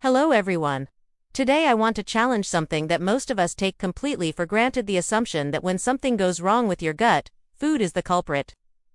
Hello everyone. Today I want to challenge something that most of us take completely for granted, the assumption that when something goes wrong with your gut, food is the culprit.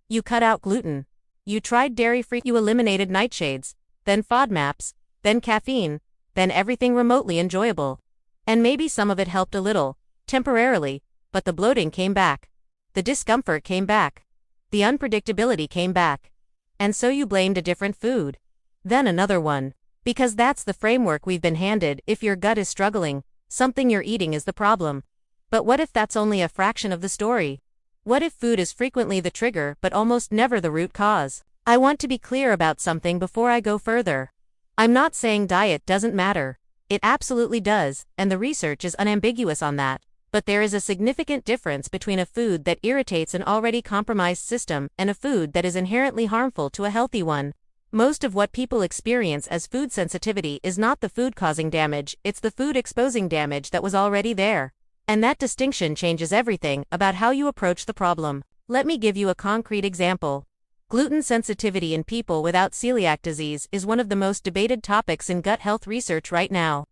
You cut out gluten. You tried dairy-free. You eliminated nightshades, then FODMAPs, then caffeine, then everything remotely enjoyable. And maybe some of it helped a little, temporarily, but the bloating came back. The discomfort came back. The unpredictability came back. And so you blamed a different food. Then another one. Because that's the framework we've been handed. If your gut is struggling, something you're eating is the problem. But what if that's only a fraction of the story? What if food is frequently the trigger but almost never the root cause? I want to be clear about something before I go further. I'm not saying diet doesn't matter. It absolutely does, and the research is unambiguous on that. But there is a significant difference between a food that irritates an already compromised system and a food that is inherently harmful to a healthy one. Most of what people experience as food sensitivity is not the food causing damage, it's the food exposing damage that was already there. And that distinction changes everything about how you approach the problem. Let me give you a concrete example. Gluten sensitivity in people without celiac disease is one of the most debated topics in gut health research right now.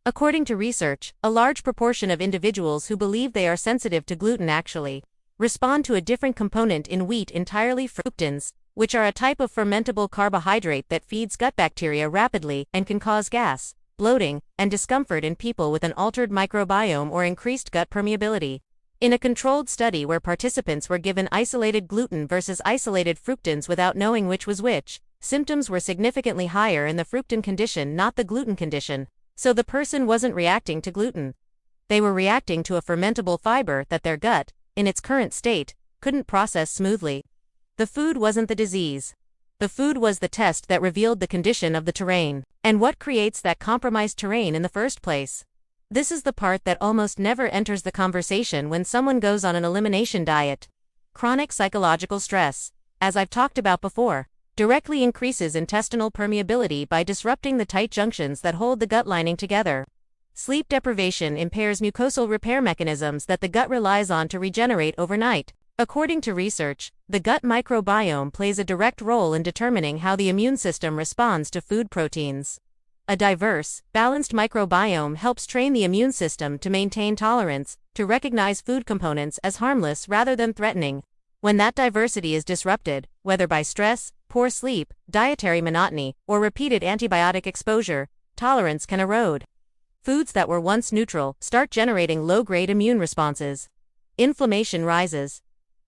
According to research, a large proportion of individuals who believe they are sensitive to gluten actually respond to a different component in wheat entirely, fructans, which are a type of fermentable carbohydrate that feeds gut bacteria rapidly and can cause gas, bloating, and discomfort in people with an altered microbiome or increased gut permeability. In a controlled study where participants were given isolated gluten versus isolated fructans without knowing which was which, symptoms were significantly higher in the fructan condition, not the gluten condition. So the person wasn't reacting to gluten. They were reacting to a fermentable fiber that their gut, in its current state, couldn't process smoothly. The food wasn't the disease. The food was the test that revealed the condition of the terrain. And what creates that compromised terrain in the first place? This is the part that almost never enters the conversation when someone goes on an elimination diet. Chronic psychological stress, as I've talked about before, directly increases intestinal permeability by disrupting the tight junctions that hold the gut lining together. Sleep deprivation impairs mucosal repair mechanisms that the gut relies on to regenerate overnight. According to research, the gut microbiome plays a direct role in determining how the immune system responds to food proteins. A diverse, balanced microbiome helps train the immune system to maintain tolerance, to recognize food components as harmless rather than threatening. When that diversity is disrupted, whether by stress, poor sleep, dietary monotony, or repeated antibiotic exposure, tolerance can erode. Foods that were once neutral start generating low-grade immune responses. Inflammation rises.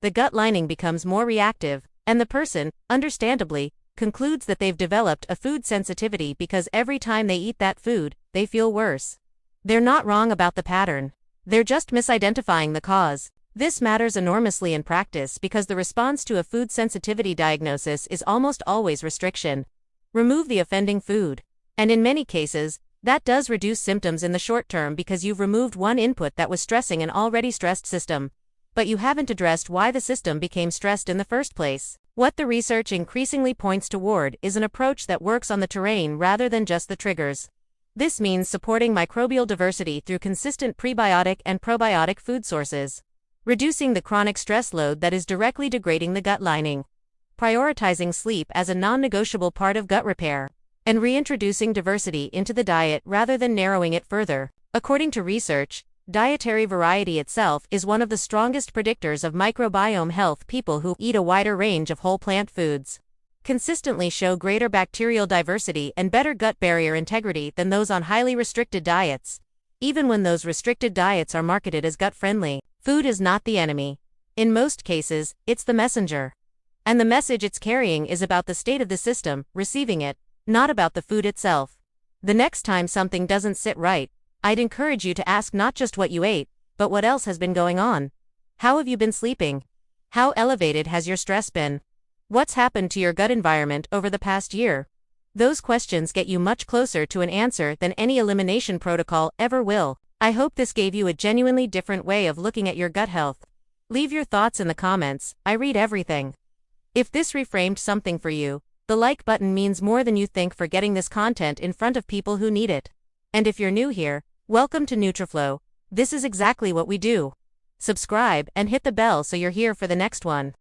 The gut lining becomes more reactive, and the person, understandably, concludes that they've developed a food sensitivity because every time they eat that food, they feel worse. They're not wrong about the pattern. They're just misidentifying the cause. This matters enormously in practice because the response to a food sensitivity diagnosis is almost always restriction. Remove the offending food. And in many cases, that does reduce symptoms in the short term because you've removed one input that was stressing an already stressed system. But you haven't addressed why the system became stressed in the first place. What the research increasingly points toward is an approach that works on the terrain rather than just the triggers. This means supporting microbial diversity through consistent prebiotic and probiotic food sources, reducing the chronic stress load that is directly degrading the gut lining, prioritizing sleep as a non-negotiable part of gut repair, and reintroducing diversity into the diet rather than narrowing it further. According to research, dietary variety itself is one of the strongest predictors of microbiome health. People who eat a wider range of whole plant foods consistently show greater bacterial diversity and better gut barrier integrity than those on highly restricted diets. Even when those restricted diets are marketed as gut-friendly, food is not the enemy. In most cases, it's the messenger. And the message it's carrying is about the state of the system receiving it, not about the food itself. The next time something doesn't sit right, I'd encourage you to ask not just what you ate, but what else has been going on. How have you been sleeping? How elevated has your stress been? What's happened to your gut environment over the past year? Those questions get you much closer to an answer than any elimination protocol ever will. I hope this gave you a genuinely different way of looking at your gut health. Leave your thoughts in the comments, I read everything. If this reframed something for you, the like button means more than you think for getting this content in front of people who need it. And if you're new here, welcome to Nutriflow. This is exactly what we do. Subscribe and hit the bell so you're here for the next one.